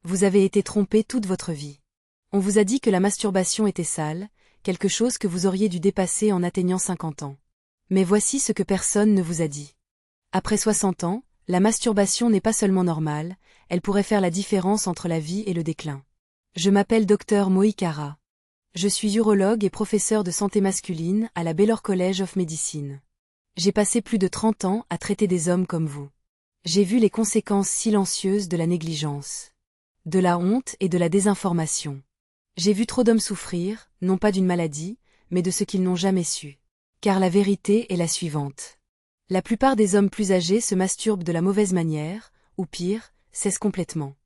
Vous avez été trompé toute votre vie. On vous a dit que la masturbation était sale, quelque chose que vous auriez dû dépasser en atteignant 50 ans. Mais voici ce que personne ne vous a dit. Après 60 ans, la masturbation n'est pas seulement normale, elle pourrait faire la différence entre la vie et le déclin. Je m'appelle Dr Moïkara. Je suis urologue et professeur de santé masculine à la Baylor College of Medicine. J'ai passé plus de 30 ans à traiter des hommes comme vous. J'ai vu les conséquences silencieuses de la négligence, de la honte et de la désinformation. J'ai vu trop d'hommes souffrir, non pas d'une maladie, mais de ce qu'ils n'ont jamais su. Car la vérité est la suivante. La plupart des hommes plus âgés se masturbent de la mauvaise manière, ou pire, cessent complètement.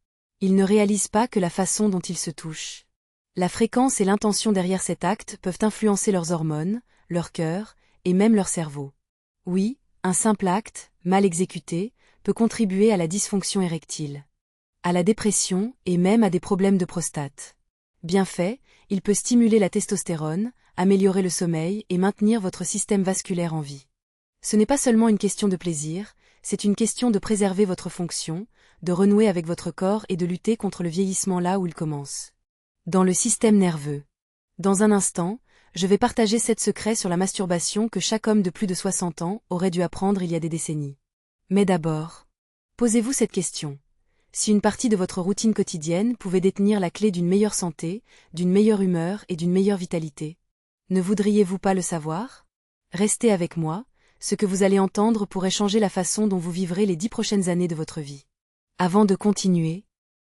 Ils ne réalisent pas que la façon dont ils se touchent, la fréquence et l'intention derrière cet acte peuvent influencer leurs hormones, leur cœur, et même leur cerveau. Oui, un simple acte, mal exécuté, peut contribuer à la dysfonction érectile, à la dépression et même à des problèmes de prostate. Bien fait, il peut stimuler la testostérone, améliorer le sommeil et maintenir votre système vasculaire en vie. Ce n'est pas seulement une question de plaisir, c'est une question de préserver votre fonction, de renouer avec votre corps et de lutter contre le vieillissement là où il commence. Dans le système nerveux. Dans un instant, je vais partager 7 secrets sur la masturbation que chaque homme de plus de 60 ans aurait dû apprendre il y a des décennies. Mais d'abord, posez-vous cette question. Si une partie de votre routine quotidienne pouvait détenir la clé d'une meilleure santé, d'une meilleure humeur et d'une meilleure vitalité, ne voudriez-vous pas le savoir? Restez avec moi, ce que vous allez entendre pourrait changer la façon dont vous vivrez les 10 prochaines années de votre vie. Avant de continuer,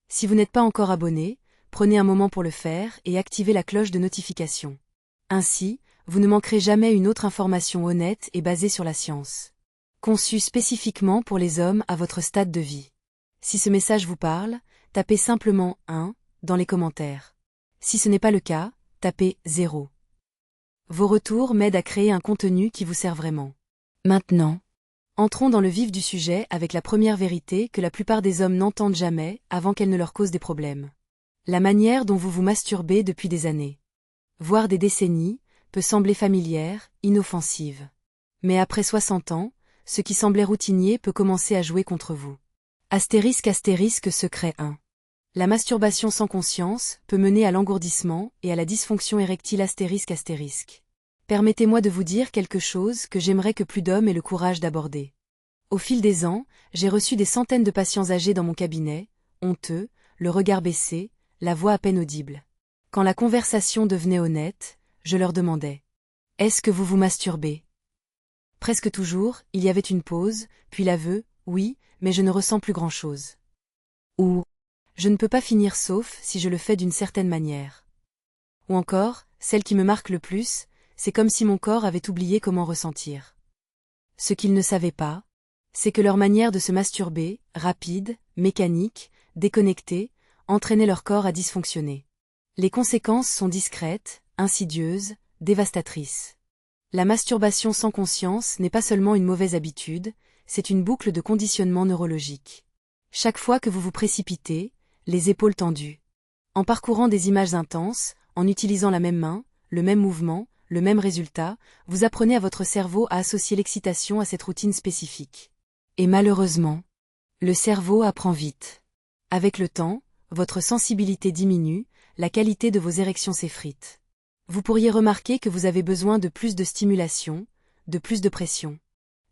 si vous n'êtes pas encore abonné, prenez un moment pour le faire et activez la cloche de notification. Ainsi, vous ne manquerez jamais une autre information honnête et basée sur la science. Conçue spécifiquement pour les hommes à votre stade de vie. Si ce message vous parle, tapez simplement 1 dans les commentaires. Si ce n'est pas le cas, tapez 0. Vos retours m'aident à créer un contenu qui vous sert vraiment. Maintenant, entrons dans le vif du sujet avec la première vérité que la plupart des hommes n'entendent jamais avant qu'elle ne leur cause des problèmes. La manière dont vous vous masturbez depuis des années, voire des décennies, peut sembler familière, inoffensive. Mais après 60 ans, ce qui semblait routinier peut commencer à jouer contre vous. Astérisque secret 1. La masturbation sans conscience peut mener à l'engourdissement et à la dysfonction érectile astérisque. Permettez-moi de vous dire quelque chose que j'aimerais que plus d'hommes aient le courage d'aborder. Au fil des ans, j'ai reçu des centaines de patients âgés dans mon cabinet, honteux, le regard baissé, la voix à peine audible. Quand la conversation devenait honnête, je leur demandais « Est-ce que vous vous masturbez ?» Presque toujours, il y avait une pause, puis l'aveu « Oui, mais je ne ressens plus grand-chose. » Ou « Je ne peux pas finir sauf si je le fais d'une certaine manière. » Ou encore, celle qui me marque le plus, c'est comme si mon corps avait oublié comment ressentir. Ce qu'ils ne savaient pas, c'est que leur manière de se masturber, rapide, mécanique, déconnectée, entraînait leur corps à dysfonctionner. Les conséquences sont discrètes, insidieuses, dévastatrices. La masturbation sans conscience n'est pas seulement une mauvaise habitude, c'est une boucle de conditionnement neurologique. Chaque fois que vous vous précipitez, les épaules tendues, en parcourant des images intenses, en utilisant la même main, le même mouvement, le même résultat, vous apprenez à votre cerveau à associer l'excitation à cette routine spécifique. Et malheureusement, le cerveau apprend vite. Avec le temps, votre sensibilité diminue, la qualité de vos érections s'effrite. Vous pourriez remarquer que vous avez besoin de plus de stimulation, de plus de pression,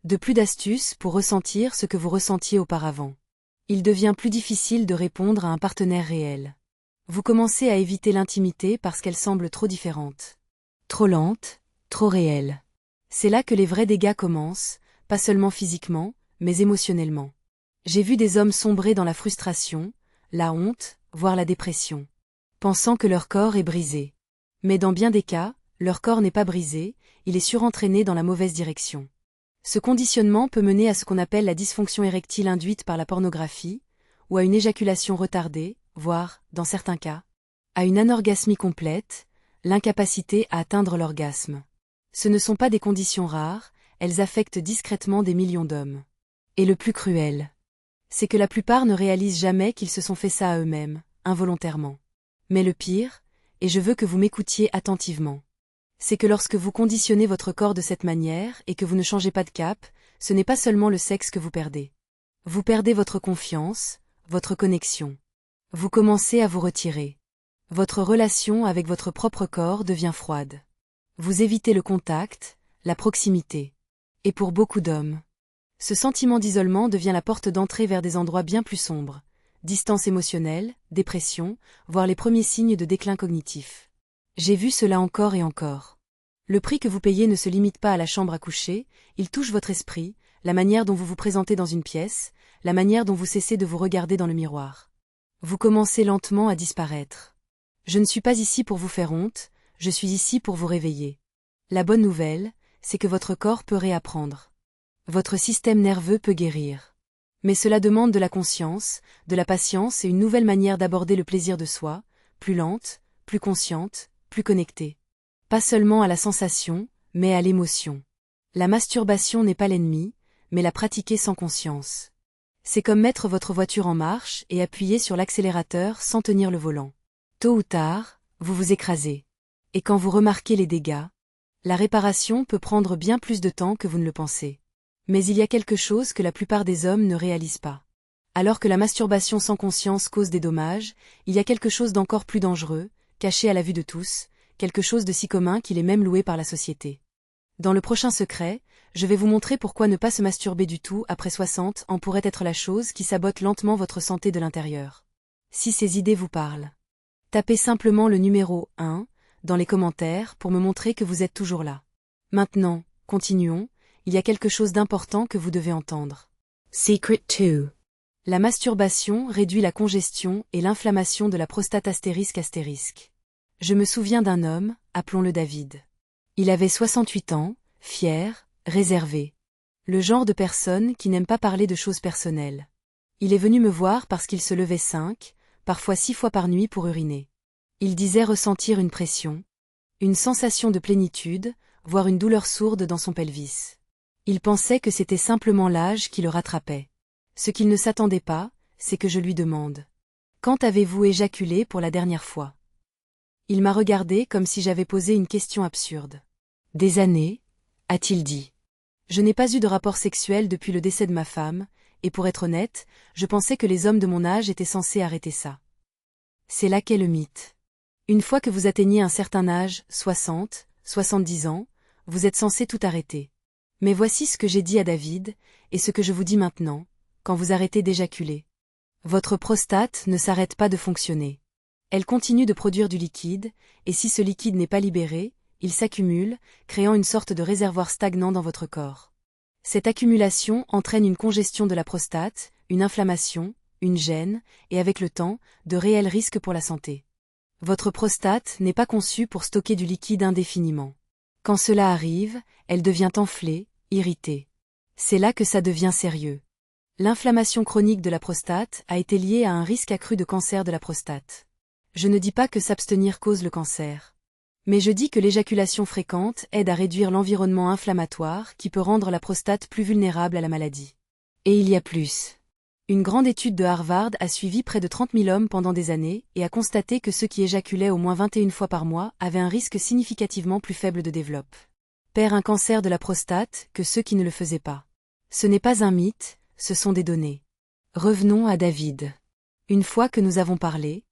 de plus d'astuces pour ressentir ce que vous ressentiez auparavant. Il devient plus difficile de répondre à un partenaire réel. Vous commencez à éviter l'intimité parce qu'elle semble trop différente. Trop lente, trop réelle. C'est là que les vrais dégâts commencent, pas seulement physiquement, mais émotionnellement. J'ai vu des hommes sombrer dans la frustration, la honte, voire la dépression, pensant que leur corps est brisé. Mais dans bien des cas, leur corps n'est pas brisé, il est surentraîné dans la mauvaise direction. Ce conditionnement peut mener à ce qu'on appelle la dysfonction érectile induite par la pornographie, ou à une éjaculation retardée, voire, dans certains cas, à une anorgasmie complète, l'incapacité à atteindre l'orgasme. Ce ne sont pas des conditions rares, elles affectent discrètement des millions d'hommes. Et le plus cruel, c'est que la plupart ne réalisent jamais qu'ils se sont fait ça à eux-mêmes, involontairement. Mais le pire, et je veux que vous m'écoutiez attentivement, c'est que lorsque vous conditionnez votre corps de cette manière et que vous ne changez pas de cap, ce n'est pas seulement le sexe que vous perdez. Vous perdez votre confiance, votre connexion. Vous commencez à vous retirer. Votre relation avec votre propre corps devient froide. Vous évitez le contact, la proximité. Et pour beaucoup d'hommes, ce sentiment d'isolement devient la porte d'entrée vers des endroits bien plus sombres. Distance émotionnelle, dépression, voire les premiers signes de déclin cognitif. J'ai vu cela encore et encore. Le prix que vous payez ne se limite pas à la chambre à coucher, il touche votre esprit, la manière dont vous vous présentez dans une pièce, la manière dont vous cessez de vous regarder dans le miroir. Vous commencez lentement à disparaître. Je ne suis pas ici pour vous faire honte, je suis ici pour vous réveiller. La bonne nouvelle, c'est que votre corps peut réapprendre. Votre système nerveux peut guérir. Mais cela demande de la conscience, de la patience et une nouvelle manière d'aborder le plaisir de soi, plus lente, plus consciente, plus connectée. Pas seulement à la sensation, mais à l'émotion. La masturbation n'est pas l'ennemi, mais la pratiquer sans conscience. C'est comme mettre votre voiture en marche et appuyer sur l'accélérateur sans tenir le volant. Tôt ou tard, vous vous écrasez. Et quand vous remarquez les dégâts, la réparation peut prendre bien plus de temps que vous ne le pensez. Mais il y a quelque chose que la plupart des hommes ne réalisent pas. Alors que la masturbation sans conscience cause des dommages, il y a quelque chose d'encore plus dangereux, caché à la vue de tous, quelque chose de si commun qu'il est même loué par la société. Dans le prochain secret, je vais vous montrer pourquoi ne pas se masturber du tout après 60 ans pourrait être la chose qui sabote lentement votre santé de l'intérieur. Si ces idées vous parlent, tapez simplement le numéro 1 dans les commentaires pour me montrer que vous êtes toujours là. Maintenant, continuons, il y a quelque chose d'important que vous devez entendre. Secret 2. La masturbation réduit la congestion et l'inflammation de la prostate ***. Je me souviens d'un homme, appelons-le David. Il avait 68 ans, fier, réservé. Le genre de personne qui n'aime pas parler de choses personnelles. Il est venu me voir parce qu'il se levait 5, parfois 6 fois par nuit pour uriner. Il disait ressentir une pression, une sensation de plénitude, voire une douleur sourde dans son pelvis. Il pensait que c'était simplement l'âge qui le rattrapait. Ce qu'il ne s'attendait pas, c'est que je lui demande. Quand avez-vous éjaculé pour la dernière fois? Il m'a regardé comme si j'avais posé une question absurde. Des années, a-t-il dit. Je n'ai pas eu de rapport sexuel depuis le décès de ma femme, et pour être honnête, je pensais que les hommes de mon âge étaient censés arrêter ça. C'est là qu'est le mythe. Une fois que vous atteignez un certain âge, 60, 70 ans, vous êtes censé tout arrêter. Mais voici ce que j'ai dit à David, et ce que je vous dis maintenant, quand vous arrêtez d'éjaculer. Votre prostate ne s'arrête pas de fonctionner. Elle continue de produire du liquide, et si ce liquide n'est pas libéré, il s'accumule, créant une sorte de réservoir stagnant dans votre corps. Cette accumulation entraîne une congestion de la prostate, une inflammation, une gêne, et avec le temps, de réels risques pour la santé. Votre prostate n'est pas conçue pour stocker du liquide indéfiniment. Quand cela arrive, elle devient enflée, irritée. C'est là que ça devient sérieux. L'inflammation chronique de la prostate a été liée à un risque accru de cancer de la prostate. Je ne dis pas que s'abstenir cause le cancer. Mais je dis que l'éjaculation fréquente aide à réduire l'environnement inflammatoire qui peut rendre la prostate plus vulnérable à la maladie. Et il y a plus. Une grande étude de Harvard a suivi près de 30 000 hommes pendant des années et a constaté que ceux qui éjaculaient au moins 21 fois par mois avaient un risque significativement plus faible de développer un cancer de la prostate que ceux qui ne le faisaient pas. Ce n'est pas un mythe, ce sont des données. Revenons à David. Une fois que nous avons parlé,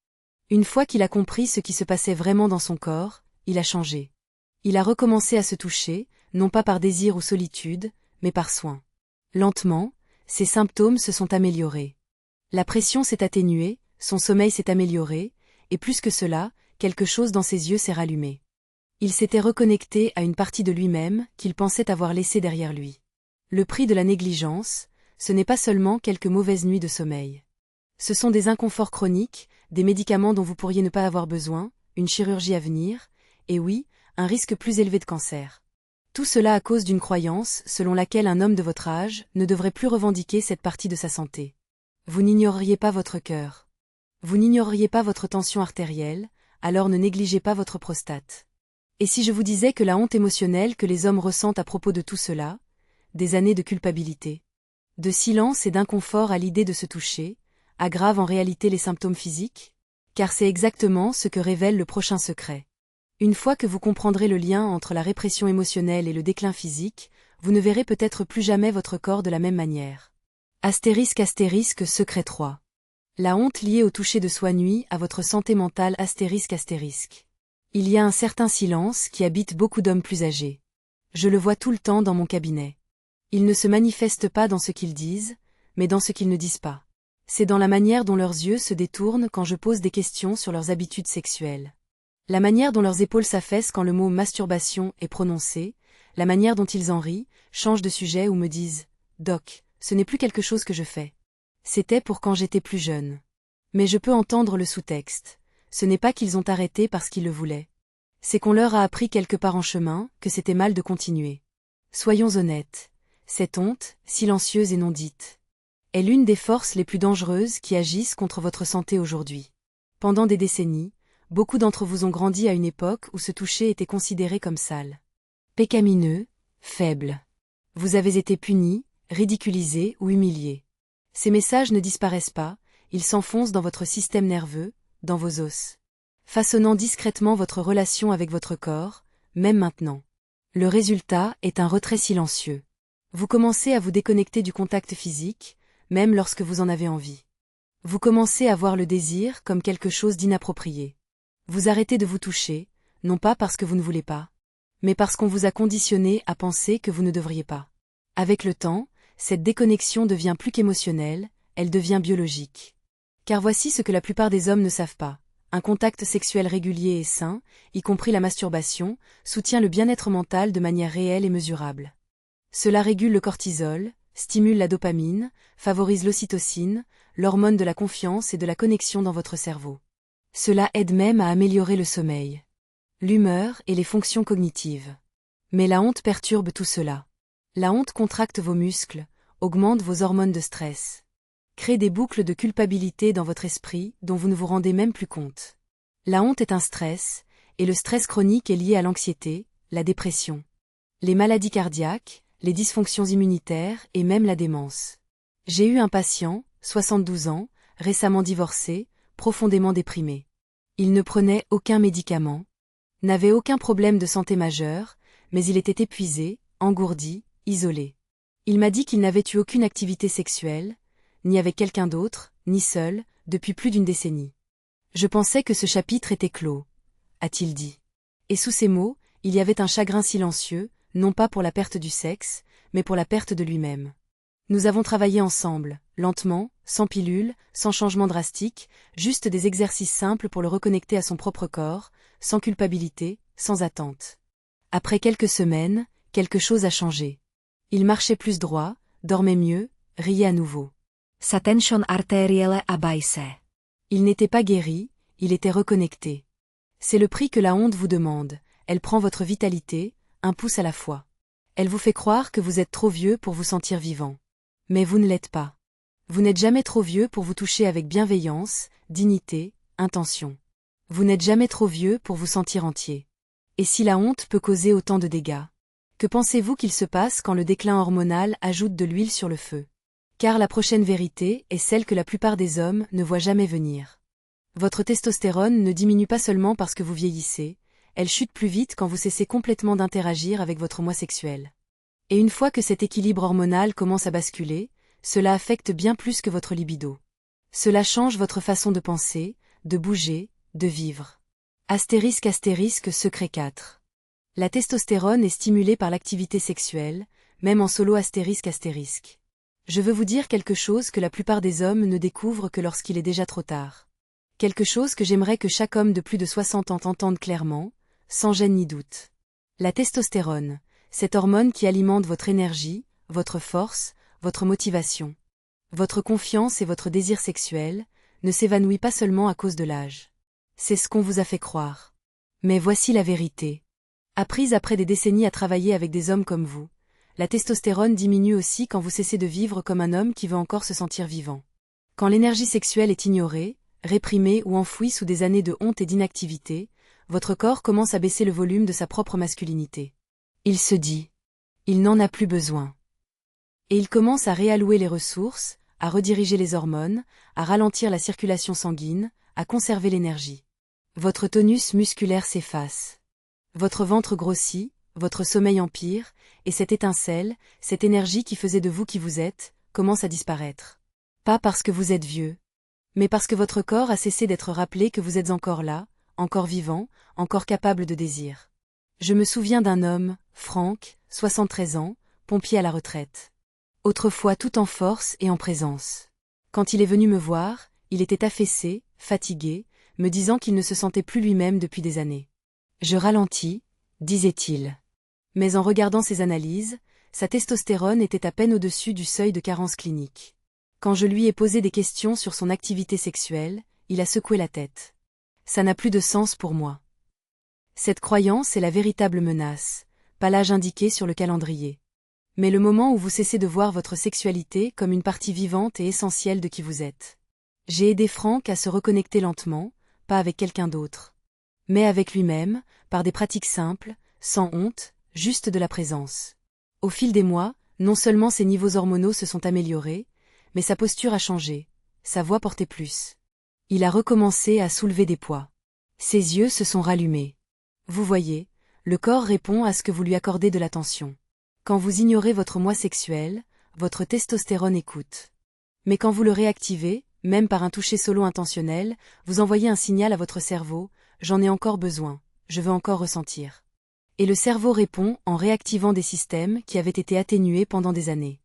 une fois qu'il a compris ce qui se passait vraiment dans son corps, il a changé. Il a recommencé à se toucher, non pas par désir ou solitude, mais par soin. Lentement, ses symptômes se sont améliorés. La pression s'est atténuée, son sommeil s'est amélioré, et plus que cela, quelque chose dans ses yeux s'est rallumé. Il s'était reconnecté à une partie de lui-même qu'il pensait avoir laissée derrière lui. Le prix de la négligence, ce n'est pas seulement quelques mauvaises nuits de sommeil. Ce sont des inconforts chroniques, des médicaments dont vous pourriez ne pas avoir besoin, une chirurgie à venir, et oui, un risque plus élevé de cancer. Tout cela à cause d'une croyance selon laquelle un homme de votre âge ne devrait plus revendiquer cette partie de sa santé. Vous n'ignoreriez pas votre cœur. Vous n'ignoreriez pas votre tension artérielle, alors ne négligez pas votre prostate. Et si je vous disais que la honte émotionnelle que les hommes ressentent à propos de tout cela, des années de culpabilité, de silence et d'inconfort à l'idée de se toucher, aggrave en réalité les symptômes physiques? Car c'est exactement ce que révèle le prochain secret. Une fois que vous comprendrez le lien entre la répression émotionnelle et le déclin physique, vous ne verrez peut-être plus jamais votre corps de la même manière. *** secret 3. La honte liée au toucher de soi nuit à votre santé mentale ***. Il y a un certain silence qui habite beaucoup d'hommes plus âgés. Je le vois tout le temps dans mon cabinet. Ils ne se manifestent pas dans ce qu'ils disent, mais dans ce qu'ils ne disent pas. C'est dans la manière dont leurs yeux se détournent quand je pose des questions sur leurs habitudes sexuelles. La manière dont leurs épaules s'affaissent quand le mot masturbation est prononcé, la manière dont ils en rient, changent de sujet ou me disent « Doc, ce n'est plus quelque chose que je fais. C'était pour quand j'étais plus jeune. » Mais je peux entendre le sous-texte. Ce n'est pas qu'ils ont arrêté parce qu'ils le voulaient. C'est qu'on leur a appris quelque part en chemin que c'était mal de continuer. Soyons honnêtes. Cette honte, silencieuse et non dite, est l'une des forces les plus dangereuses qui agissent contre votre santé aujourd'hui. Pendant des décennies, beaucoup d'entre vous ont grandi à une époque où se toucher était considéré comme sale, pécamineux, faible. Vous avez été punis, ridiculisés ou humiliés. Ces messages ne disparaissent pas, ils s'enfoncent dans votre système nerveux, dans vos os, façonnant discrètement votre relation avec votre corps, même maintenant. Le résultat est un retrait silencieux. Vous commencez à vous déconnecter du contact physique, même lorsque vous en avez envie. Vous commencez à voir le désir comme quelque chose d'inapproprié. Vous arrêtez de vous toucher, non pas parce que vous ne voulez pas, mais parce qu'on vous a conditionné à penser que vous ne devriez pas. Avec le temps, cette déconnexion devient plus qu'émotionnelle, elle devient biologique. Car voici ce que la plupart des hommes ne savent pas. Un contact sexuel régulier et sain, y compris la masturbation, soutient le bien-être mental de manière réelle et mesurable. Cela régule le cortisol, stimule la dopamine, favorise l'ocytocine, l'hormone de la confiance et de la connexion dans votre cerveau. Cela aide même à améliorer le sommeil, l'humeur et les fonctions cognitives. Mais la honte perturbe tout cela. La honte contracte vos muscles, augmente vos hormones de stress, crée des boucles de culpabilité dans votre esprit dont vous ne vous rendez même plus compte. La honte est un stress, et le stress chronique est lié à l'anxiété, la dépression, les maladies cardiaques, les dysfonctions immunitaires et même la démence. J'ai eu un patient, 72 ans, récemment divorcé, profondément déprimé. Il ne prenait aucun médicament, n'avait aucun problème de santé majeur, mais il était épuisé, engourdi, isolé. Il m'a dit qu'il n'avait eu aucune activité sexuelle, ni avec quelqu'un d'autre, ni seul, depuis plus d'une décennie. Je pensais que ce chapitre était clos, a-t-il dit. Et sous ces mots, il y avait un chagrin silencieux, non pas pour la perte du sexe, mais pour la perte de lui-même. Nous avons travaillé ensemble, lentement, sans pilule, sans changement drastique, juste des exercices simples pour le reconnecter à son propre corps, sans culpabilité, sans attente. Après quelques semaines, quelque chose a changé. Il marchait plus droit, dormait mieux, riait à nouveau. Sa tension arterielle abaissait. Il n'était pas guéri, il était reconnecté. C'est le prix que la honte vous demande, elle prend votre vitalité, un pouce à la fois. Elle vous fait croire que vous êtes trop vieux pour vous sentir vivant. Mais vous ne l'êtes pas. Vous n'êtes jamais trop vieux pour vous toucher avec bienveillance, dignité, intention. Vous n'êtes jamais trop vieux pour vous sentir entier. Et si la honte peut causer autant de dégâts, que pensez-vous qu'il se passe quand le déclin hormonal ajoute de l'huile sur le feu? Car la prochaine vérité est celle que la plupart des hommes ne voient jamais venir. Votre testostérone ne diminue pas seulement parce que vous vieillissez, elle chute plus vite quand vous cessez complètement d'interagir avec votre moi sexuel. Et une fois que cet équilibre hormonal commence à basculer, cela affecte bien plus que votre libido. Cela change votre façon de penser, de bouger, de vivre. Astérisque secret 4. La testostérone est stimulée par l'activité sexuelle, même en solo ***. Je veux vous dire quelque chose que la plupart des hommes ne découvrent que lorsqu'il est déjà trop tard. Quelque chose que j'aimerais que chaque homme de plus de 60 ans entende clairement, sans gêne ni doute. La testostérone, cette hormone qui alimente votre énergie, votre force, votre motivation, votre confiance et votre désir sexuel, ne s'évanouit pas seulement à cause de l'âge. C'est ce qu'on vous a fait croire. Mais voici la vérité. Apprise après des décennies à travailler avec des hommes comme vous, la testostérone diminue aussi quand vous cessez de vivre comme un homme qui veut encore se sentir vivant. Quand l'énergie sexuelle est ignorée, réprimée ou enfouie sous des années de honte et d'inactivité, votre corps commence à baisser le volume de sa propre masculinité. Il se dit, il n'en a plus besoin. Et il commence à réallouer les ressources, à rediriger les hormones, à ralentir la circulation sanguine, à conserver l'énergie. Votre tonus musculaire s'efface. Votre ventre grossit, votre sommeil empire, et cette étincelle, cette énergie qui faisait de vous qui vous êtes, commence à disparaître. Pas parce que vous êtes vieux, mais parce que votre corps a cessé d'être rappelé que vous êtes encore là, encore vivant, encore capable de désir. Je me souviens d'un homme, Franck, 73 ans, pompier à la retraite. Autrefois tout en force et en présence. Quand il est venu me voir, il était affaissé, fatigué, me disant qu'il ne se sentait plus lui-même depuis des années. Je ralentis, disait-il. Mais en regardant ses analyses, sa testostérone était à peine au-dessus du seuil de carence clinique. Quand je lui ai posé des questions sur son activité sexuelle, il a secoué la tête. Ça n'a plus de sens pour moi. Cette croyance est la véritable menace, pas l'âge indiqué sur le calendrier. Mais le moment où vous cessez de voir votre sexualité comme une partie vivante et essentielle de qui vous êtes. J'ai aidé Franck à se reconnecter lentement, pas avec quelqu'un d'autre, mais avec lui-même, par des pratiques simples, sans honte, juste de la présence. Au fil des mois, non seulement ses niveaux hormonaux se sont améliorés, mais sa posture a changé, sa voix portait plus. Il a recommencé à soulever des poids. Ses yeux se sont rallumés. Vous voyez, le corps répond à ce que vous lui accordez de l'attention. Quand vous ignorez votre moi sexuel, votre testostérone écoute. Mais quand vous le réactivez, même par un toucher solo intentionnel, vous envoyez un signal à votre cerveau, j'en ai encore besoin, je veux encore ressentir. Et le cerveau répond en réactivant des systèmes qui avaient été atténués pendant des années.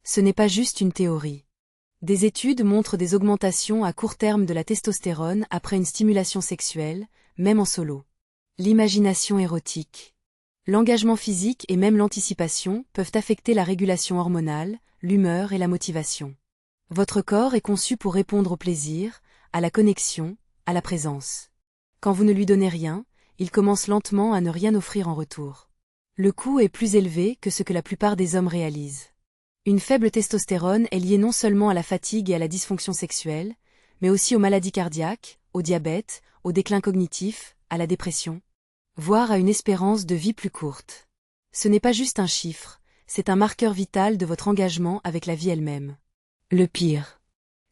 Ce n'est pas juste une théorie. Des études montrent des augmentations à court terme de la testostérone après une stimulation sexuelle, même en solo. L'imagination érotique. L'engagement physique et même l'anticipation peuvent affecter la régulation hormonale, l'humeur et la motivation. Votre corps est conçu pour répondre au plaisir, à la connexion, à la présence. Quand vous ne lui donnez rien, il commence lentement à ne rien offrir en retour. Le coût est plus élevé que ce que la plupart des hommes réalisent. Une faible testostérone est liée non seulement à la fatigue et à la dysfonction sexuelle, mais aussi aux maladies cardiaques, au diabète, au déclin cognitif, à la dépression, voire à une espérance de vie plus courte. Ce n'est pas juste un chiffre, c'est un marqueur vital de votre engagement avec la vie elle-même. Le pire,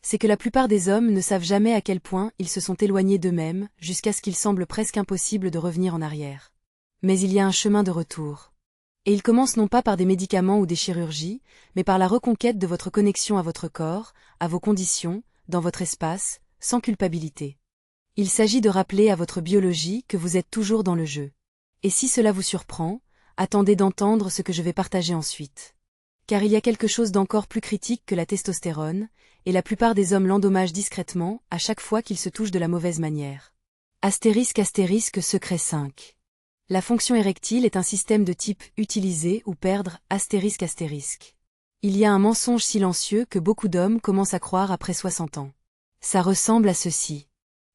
c'est que la plupart des hommes ne savent jamais à quel point ils se sont éloignés d'eux-mêmes jusqu'à ce qu'il semble presque impossible de revenir en arrière. Mais il y a un chemin de retour. Et il commence non pas par des médicaments ou des chirurgies, mais par la reconquête de votre connexion à votre corps, à vos conditions, dans votre espace, sans culpabilité. Il s'agit de rappeler à votre biologie que vous êtes toujours dans le jeu. Et si cela vous surprend, attendez d'entendre ce que je vais partager ensuite. Car il y a quelque chose d'encore plus critique que la testostérone, et la plupart des hommes l'endommagent discrètement à chaque fois qu'ils se touchent de la mauvaise manière. Astérisque secret 5. La fonction érectile est un système de type utiliser ou perdre astérisque. Il y a un mensonge silencieux que beaucoup d'hommes commencent à croire après 60 ans. Ça ressemble à ceci.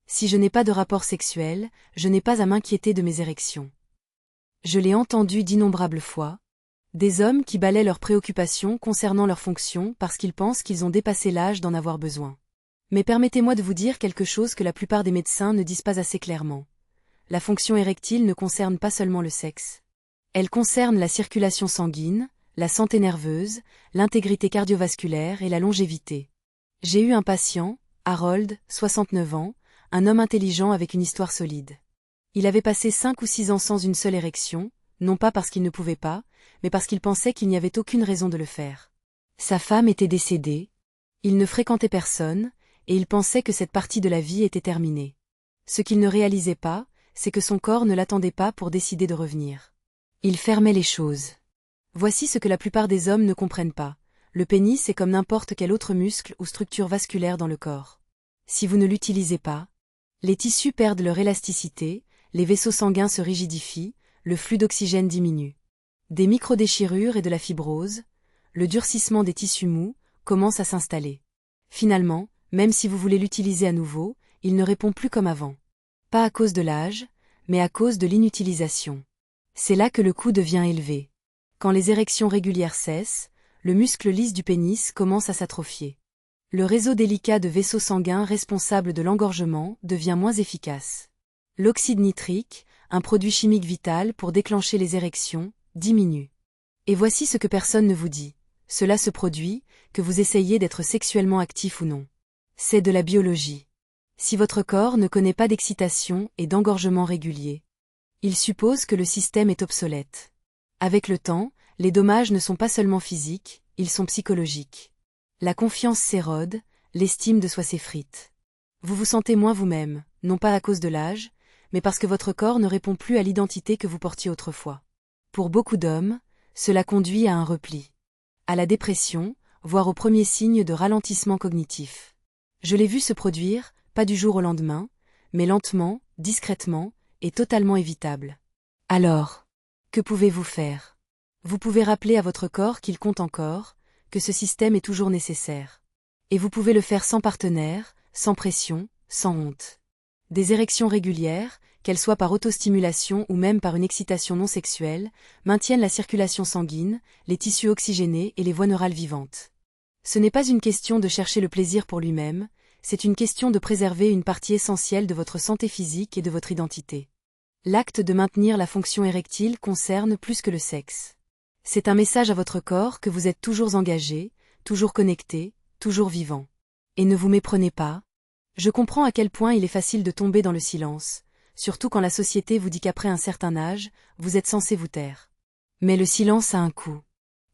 Si je n'ai pas de rapport sexuel, je n'ai pas à m'inquiéter de mes érections. Je l'ai entendu d'innombrables fois. Des hommes qui balaient leurs préoccupations concernant leur fonction parce qu'ils pensent qu'ils ont dépassé l'âge d'en avoir besoin. Mais permettez-moi de vous dire quelque chose que la plupart des médecins ne disent pas assez clairement. La fonction érectile ne concerne pas seulement le sexe. Elle concerne la circulation sanguine, la santé nerveuse, l'intégrité cardiovasculaire et la longévité. J'ai eu un patient, Harold, 69 ans, un homme intelligent avec une histoire solide. Il avait passé 5 ou 6 ans sans une seule érection, non pas parce qu'il ne pouvait pas, mais parce qu'il pensait qu'il n'y avait aucune raison de le faire. Sa femme était décédée, il ne fréquentait personne, et il pensait que cette partie de la vie était terminée. Ce qu'il ne réalisait pas, c'est que son corps ne l'attendait pas pour décider de revenir. Il fermait les choses. Voici ce que la plupart des hommes ne comprennent pas. Le pénis est comme n'importe quel autre muscle ou structure vasculaire dans le corps. Si vous ne l'utilisez pas, les tissus perdent leur élasticité, les vaisseaux sanguins se rigidifient, le flux d'oxygène diminue. Des microdéchirures et de la fibrose, le durcissement des tissus mous, commence à s'installer. Finalement, même si vous voulez l'utiliser à nouveau, il ne répond plus comme avant. Pas à cause de l'âge, mais à cause de l'inutilisation. C'est là que le coût devient élevé. Quand les érections régulières cessent, le muscle lisse du pénis commence à s'atrophier. Le réseau délicat de vaisseaux sanguins responsable de l'engorgement devient moins efficace. L'oxyde nitrique, un produit chimique vital pour déclencher les érections, diminue. Et voici ce que personne ne vous dit. Cela se produit, que vous essayiez d'être sexuellement actif ou non. C'est de la biologie. Si votre corps ne connaît pas d'excitation et d'engorgement régulier, il suppose que le système est obsolète. Avec le temps, les dommages ne sont pas seulement physiques, ils sont psychologiques. La confiance s'érode, l'estime de soi s'effrite. Vous vous sentez moins vous-même, non pas à cause de l'âge, mais parce que votre corps ne répond plus à l'identité que vous portiez autrefois. Pour beaucoup d'hommes, cela conduit à un repli, à la dépression, voire aux premiers signes de ralentissement cognitif. Je l'ai vu se produire, pas du jour au lendemain, mais lentement, discrètement, et totalement évitable. Alors, que pouvez-vous faire? Vous pouvez rappeler à votre corps qu'il compte encore, que ce système est toujours nécessaire. Et vous pouvez le faire sans partenaire, sans pression, sans honte. Des érections régulières, qu'elles soient par autostimulation ou même par une excitation non sexuelle, maintiennent la circulation sanguine, les tissus oxygénés et les voies neurales vivantes. Ce n'est pas une question de chercher le plaisir pour lui-même, c'est une question de préserver une partie essentielle de votre santé physique et de votre identité. L'acte de maintenir la fonction érectile concerne plus que le sexe. C'est un message à votre corps que vous êtes toujours engagé, toujours connecté, toujours vivant. Et ne vous méprenez pas. Je comprends à quel point il est facile de tomber dans le silence, surtout quand la société vous dit qu'après un certain âge, vous êtes censé vous taire. Mais le silence a un coût.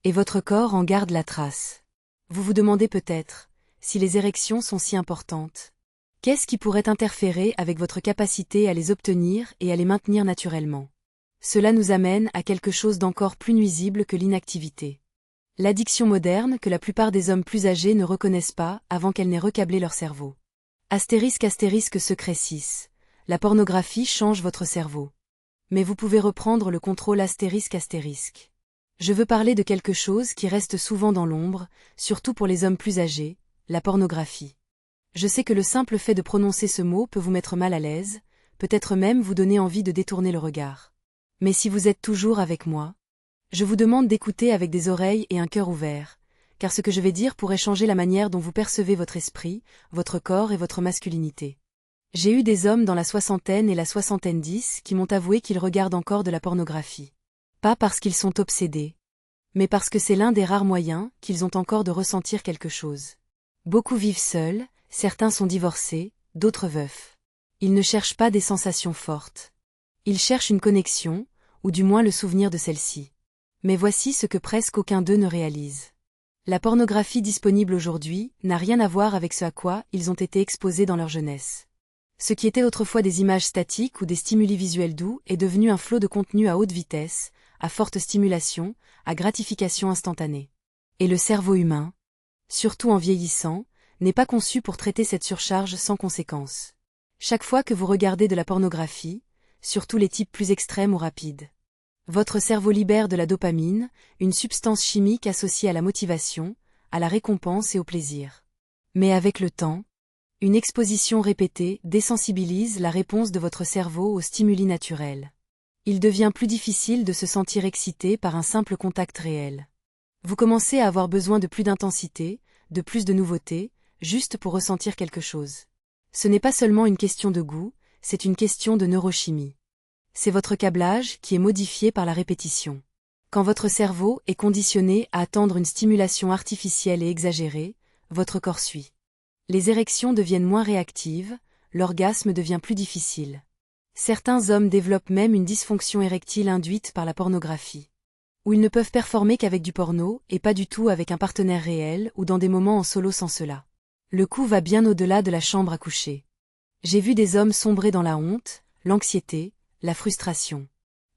Et votre corps en garde la trace. Vous vous demandez peut-être, si les érections sont si importantes, qu'est-ce qui pourrait interférer avec votre capacité à les obtenir et à les maintenir naturellement? Cela nous amène à quelque chose d'encore plus nuisible que l'inactivité. L'addiction moderne que la plupart des hommes plus âgés ne reconnaissent pas avant qu'elle n'ait recablé leur cerveau. Astérisque secret 6. La pornographie change votre cerveau. Mais vous pouvez reprendre le contrôle astérisque. Je veux parler de quelque chose qui reste souvent dans l'ombre, surtout pour les hommes plus âgés, la pornographie. Je sais que le simple fait de prononcer ce mot peut vous mettre mal à l'aise, peut-être même vous donner envie de détourner le regard. Mais si vous êtes toujours avec moi, je vous demande d'écouter avec des oreilles et un cœur ouvert, car ce que je vais dire pourrait changer la manière dont vous percevez votre esprit, votre corps et votre masculinité. J'ai eu des hommes dans la soixantaine et la soixantaine 10 qui m'ont avoué qu'ils regardent encore de la pornographie. Pas parce qu'ils sont obsédés, mais parce que c'est l'un des rares moyens qu'ils ont encore de ressentir quelque chose. Beaucoup vivent seuls, certains sont divorcés, d'autres veufs. Ils ne cherchent pas des sensations fortes. Ils cherchent une connexion, ou du moins le souvenir de celle-ci. Mais voici ce que presque aucun d'eux ne réalise. La pornographie disponible aujourd'hui n'a rien à voir avec ce à quoi ils ont été exposés dans leur jeunesse. Ce qui était autrefois des images statiques ou des stimuli visuels doux est devenu un flot de contenu à haute vitesse, à forte stimulation, à gratification instantanée. Et le cerveau humain, surtout en vieillissant, n'est pas conçu pour traiter cette surcharge sans conséquence. Chaque fois que vous regardez de la pornographie, surtout les types plus extrêmes ou rapides, votre cerveau libère de la dopamine, une substance chimique associée à la motivation, à la récompense et au plaisir. Mais avec le temps, une exposition répétée désensibilise la réponse de votre cerveau aux stimuli naturels. Il devient plus difficile de se sentir excité par un simple contact réel. Vous commencez à avoir besoin de plus d'intensité, de plus de nouveautés, juste pour ressentir quelque chose. Ce n'est pas seulement une question de goût, c'est une question de neurochimie. C'est votre câblage qui est modifié par la répétition. Quand votre cerveau est conditionné à attendre une stimulation artificielle et exagérée, votre corps suit. Les érections deviennent moins réactives, l'orgasme devient plus difficile. Certains hommes développent même une dysfonction érectile induite par la pornographie. Où ils ne peuvent performer qu'avec du porno et pas du tout avec un partenaire réel ou dans des moments en solo sans cela. Le coup va bien au-delà de la chambre à coucher. J'ai vu des hommes sombrer dans la honte, l'anxiété, la frustration.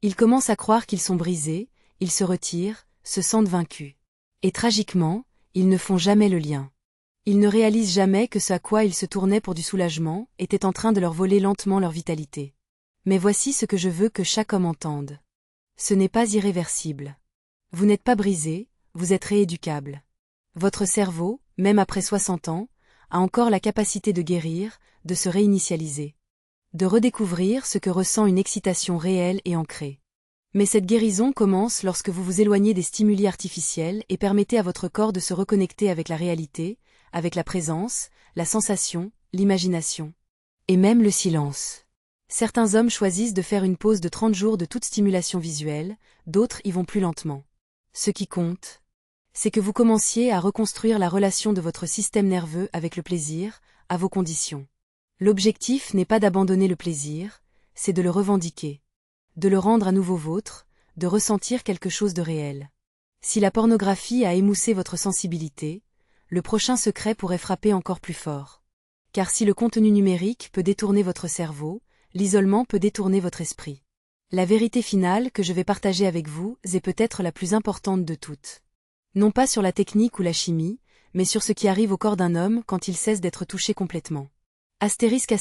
Ils commencent à croire qu'ils sont brisés, ils se retirent, se sentent vaincus. Et tragiquement, ils ne font jamais le lien. Ils ne réalisent jamais que ce à quoi ils se tournaient pour du soulagement était en train de leur voler lentement leur vitalité. Mais voici ce que je veux que chaque homme entende. Ce n'est pas irréversible. Vous n'êtes pas brisé, vous êtes rééducable. Votre cerveau, même après 60 ans, a encore la capacité de guérir, de se réinitialiser. De redécouvrir ce que ressent une excitation réelle et ancrée. Mais cette guérison commence lorsque vous vous éloignez des stimuli artificiels et permettez à votre corps de se reconnecter avec la réalité, avec la présence, la sensation, l'imagination. Et même le silence. Certains hommes choisissent de faire une pause de 30 jours de toute stimulation visuelle, d'autres y vont plus lentement. Ce qui compte, c'est que vous commenciez à reconstruire la relation de votre système nerveux avec le plaisir, à vos conditions. L'objectif n'est pas d'abandonner le plaisir, c'est de le revendiquer. De le rendre à nouveau vôtre, de ressentir quelque chose de réel. Si la pornographie a émoussé votre sensibilité, le prochain secret pourrait frapper encore plus fort. Car si le contenu numérique peut détourner votre cerveau, l'isolement peut détourner votre esprit. La vérité finale que je vais partager avec vous est peut-être la plus importante de toutes. Non pas sur la technique ou la chimie, mais sur ce qui arrive au corps d'un homme quand il cesse d'être touché complètement. Astérisque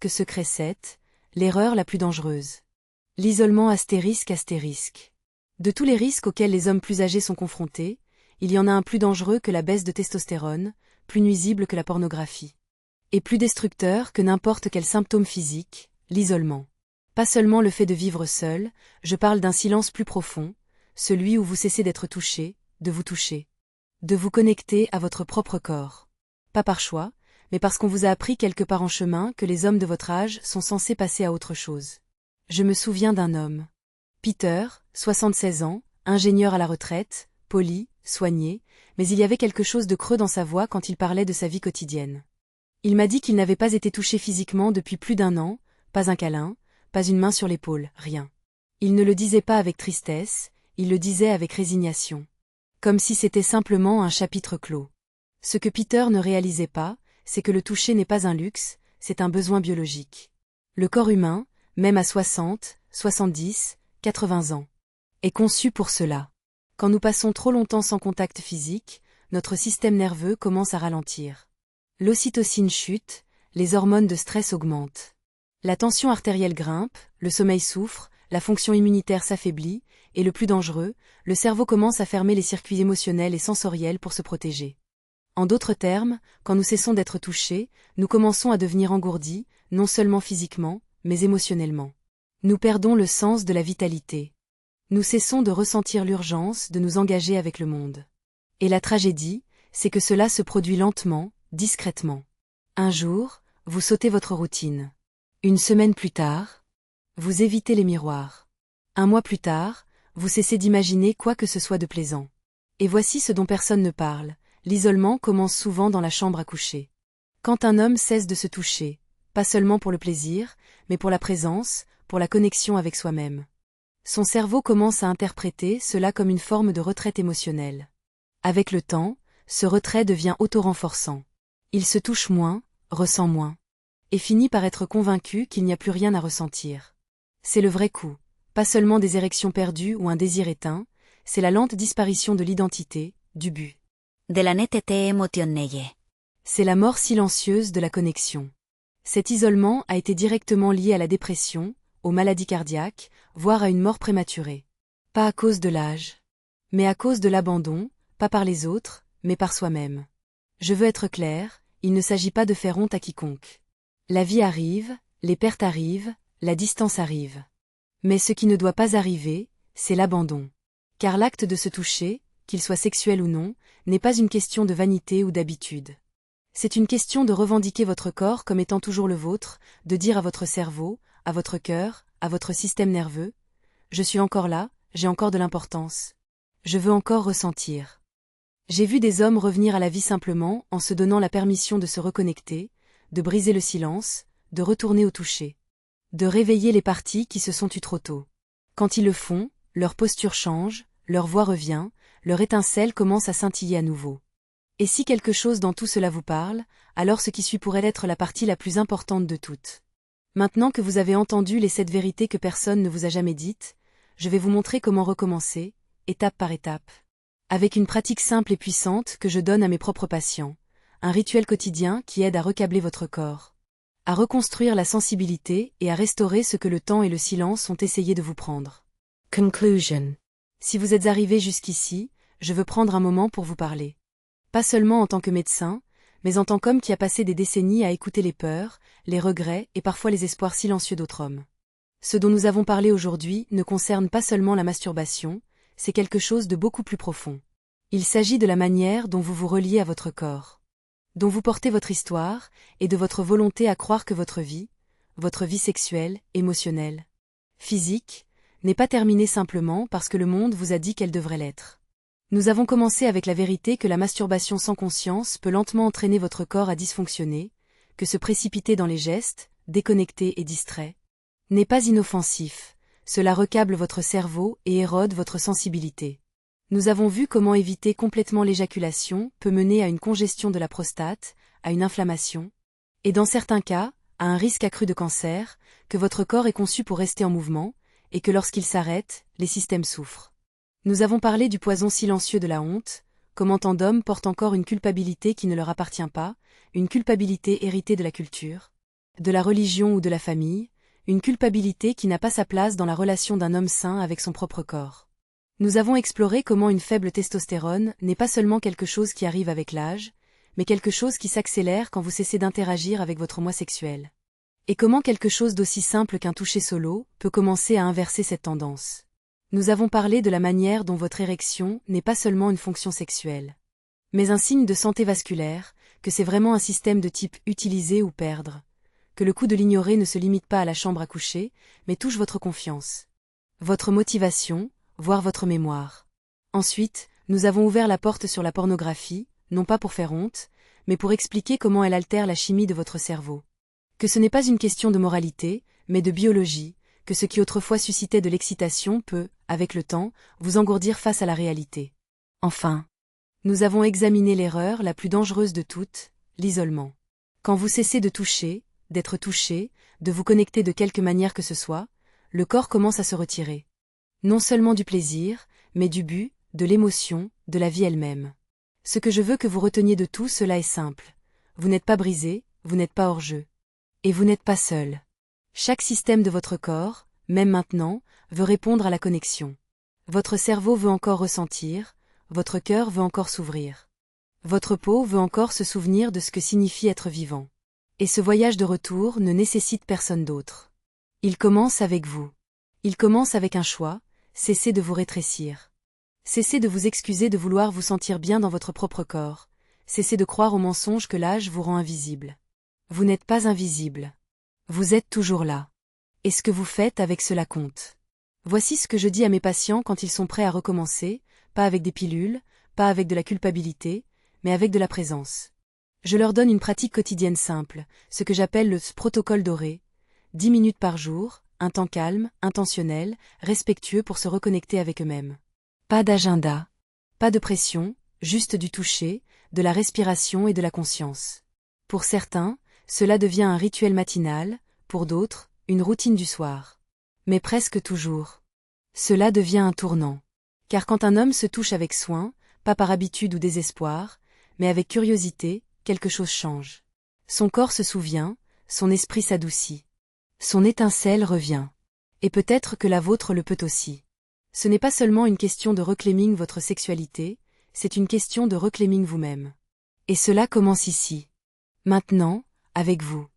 secret 7, l'erreur la plus dangereuse. L'isolement astérisque. De tous les risques auxquels les hommes plus âgés sont confrontés, il y en a un plus dangereux que la baisse de testostérone, plus nuisible que la pornographie. Et plus destructeur que n'importe quel symptôme physique, l'isolement. Pas seulement le fait de vivre seul, je parle d'un silence plus profond, celui où vous cessez d'être touché, de vous toucher. De vous connecter à votre propre corps. Pas par choix, mais parce qu'on vous a appris quelque part en chemin que les hommes de votre âge sont censés passer à autre chose. Je me souviens d'un homme. Peter, 76 ans, ingénieur à la retraite, poli, soigné, mais il y avait quelque chose de creux dans sa voix quand il parlait de sa vie quotidienne. Il m'a dit qu'il n'avait pas été touché physiquement depuis plus d'1 an, pas un câlin, pas une main sur l'épaule, rien. Il ne le disait pas avec tristesse, il le disait avec résignation. Comme si c'était simplement un chapitre clos. Ce que Peter ne réalisait pas, c'est que le toucher n'est pas un luxe, c'est un besoin biologique. Le corps humain, même à 60, 70, 80 ans, est conçu pour cela. Quand nous passons trop longtemps sans contact physique, notre système nerveux commence à ralentir. L'ocytocine chute, les hormones de stress augmentent. La tension artérielle grimpe, le sommeil souffre, la fonction immunitaire s'affaiblit, et le plus dangereux, le cerveau commence à fermer les circuits émotionnels et sensoriels pour se protéger. En d'autres termes, quand nous cessons d'être touchés, nous commençons à devenir engourdis, non seulement physiquement, mais émotionnellement. Nous perdons le sens de la vitalité. Nous cessons de ressentir l'urgence de nous engager avec le monde. Et la tragédie, c'est que cela se produit lentement, discrètement. Un jour, vous sautez votre routine. Une semaine plus tard, vous évitez les miroirs. Un mois plus tard, vous cessez d'imaginer quoi que ce soit de plaisant. Et voici ce dont personne ne parle, l'isolement commence souvent dans la chambre à coucher. Quand un homme cesse de se toucher, pas seulement pour le plaisir, mais pour la présence, pour la connexion avec soi-même. Son cerveau commence à interpréter cela comme une forme de retraite émotionnelle. Avec le temps, ce retrait devient auto-renforçant. Il se touche moins, ressent moins. Et finit par être convaincu qu'il n'y a plus rien à ressentir. C'est le vrai coup. Pas seulement des érections perdues ou un désir éteint, c'est la lente disparition de l'identité, du but. De la NTT émotionnelle. C'est la mort silencieuse de la connexion. Cet isolement a été directement lié à la dépression, aux maladies cardiaques, voire à une mort prématurée. Pas à cause de l'âge, mais à cause de l'abandon, pas par les autres, mais par soi-même. Je veux être clair, il ne s'agit pas de faire honte à quiconque. La vie arrive, les pertes arrivent, la distance arrive. Mais ce qui ne doit pas arriver, c'est l'abandon. Car l'acte de se toucher, qu'il soit sexuel ou non, n'est pas une question de vanité ou d'habitude. C'est une question de revendiquer votre corps comme étant toujours le vôtre, de dire à votre cerveau, à votre cœur, à votre système nerveux, « Je suis encore là, j'ai encore de l'importance. Je veux encore ressentir. » J'ai vu des hommes revenir à la vie simplement en se donnant la permission de se reconnecter, de briser le silence, de retourner au toucher. De réveiller les parties qui se sont tues trop tôt. Quand ils le font, leur posture change, leur voix revient, leur étincelle commence à scintiller à nouveau. Et si quelque chose dans tout cela vous parle, alors ce qui suit pourrait être la partie la plus importante de toutes. Maintenant que vous avez entendu les 7 vérités que personne ne vous a jamais dites, je vais vous montrer comment recommencer, étape par étape. Avec une pratique simple et puissante que je donne à mes propres patients, un rituel quotidien qui aide à recabler votre corps. À reconstruire la sensibilité et à restaurer ce que le temps et le silence ont essayé de vous prendre. Conclusion. Si vous êtes arrivé jusqu'ici, je veux prendre un moment pour vous parler. Pas seulement en tant que médecin, mais en tant qu'homme qui a passé des décennies à écouter les peurs, les regrets et parfois les espoirs silencieux d'autres hommes. Ce dont nous avons parlé aujourd'hui ne concerne pas seulement la masturbation, c'est quelque chose de beaucoup plus profond. Il s'agit de la manière dont vous vous reliez à votre corps, dont vous portez votre histoire, et de votre volonté à croire que votre vie sexuelle, émotionnelle, physique, n'est pas terminée simplement parce que le monde vous a dit qu'elle devrait l'être. Nous avons commencé avec la vérité que la masturbation sans conscience peut lentement entraîner votre corps à dysfonctionner, que se précipiter dans les gestes, déconnecté et distrait, n'est pas inoffensif, cela recable votre cerveau et érode votre sensibilité. Nous avons vu comment éviter complètement l'éjaculation peut mener à une congestion de la prostate, à une inflammation, Et dans certains cas, à un risque accru de cancer, que votre corps est conçu pour rester en mouvement, et que lorsqu'il s'arrête, les systèmes souffrent. Nous avons parlé du poison silencieux de la honte, comment tant d'hommes portent encore une culpabilité qui ne leur appartient pas, une culpabilité héritée de la culture, de la religion ou de la famille, une culpabilité qui n'a pas sa place dans la relation d'un homme sain avec son propre corps. Nous avons exploré comment une faible testostérone n'est pas seulement quelque chose qui arrive avec l'âge, mais quelque chose qui s'accélère quand vous cessez d'interagir avec votre moi sexuel. Et comment quelque chose d'aussi simple qu'un toucher solo peut commencer à inverser cette tendance. Nous avons parlé de la manière dont votre érection n'est pas seulement une fonction sexuelle, mais un signe de santé vasculaire, que c'est vraiment un système de type utiliser ou perdre, que le coup de l'ignorer ne se limite pas à la chambre à coucher, mais touche votre confiance, votre motivation, voire votre mémoire. Ensuite, nous avons ouvert la porte sur la pornographie, non pas pour faire honte, mais pour expliquer comment elle altère la chimie de votre cerveau. Que ce n'est pas une question de moralité, mais de biologie, que ce qui autrefois suscitait de l'excitation peut, avec le temps, vous engourdir face à la réalité. Enfin, nous avons examiné l'erreur la plus dangereuse de toutes, l'isolement. Quand vous cessez de toucher, d'être touché, de vous connecter de quelque manière que ce soit, le corps commence à se retirer. Non seulement du plaisir, mais du but, de l'émotion, de la vie elle-même. Ce que je veux que vous reteniez de tout cela est simple. Vous n'êtes pas brisé, vous n'êtes pas hors jeu. Et vous n'êtes pas seul. Chaque système de votre corps, même maintenant, veut répondre à la connexion. Votre cerveau veut encore ressentir, votre cœur veut encore s'ouvrir. Votre peau veut encore se souvenir de ce que signifie être vivant. Et ce voyage de retour ne nécessite personne d'autre. Il commence avec vous. Il commence avec un choix, cessez de vous rétrécir. Cessez de vous excuser de vouloir vous sentir bien dans votre propre corps. Cessez de croire au mensonge que l'âge vous rend invisible. Vous n'êtes pas invisible. Vous êtes toujours là. Et ce que vous faites avec cela compte. Voici ce que je dis à mes patients quand ils sont prêts à recommencer, pas avec des pilules, pas avec de la culpabilité, mais avec de la présence. Je leur donne une pratique quotidienne simple, ce que j'appelle le protocole doré. 10 minutes par jour, un temps calme, intentionnel, respectueux pour se reconnecter avec eux-mêmes. Pas d'agenda, pas de pression, juste du toucher, de la respiration et de la conscience. Pour certains, cela devient un rituel matinal, pour d'autres, une routine du soir. Mais presque toujours. Cela devient un tournant. Car quand un homme se touche avec soin, pas par habitude ou désespoir, mais avec curiosité, quelque chose change. Son corps se souvient, son esprit s'adoucit. Son étincelle revient. Et peut-être que la vôtre le peut aussi. Ce n'est pas seulement une question de reclaiming votre sexualité, c'est une question de reclaiming vous-même. Et cela commence ici. Maintenant, avec vous.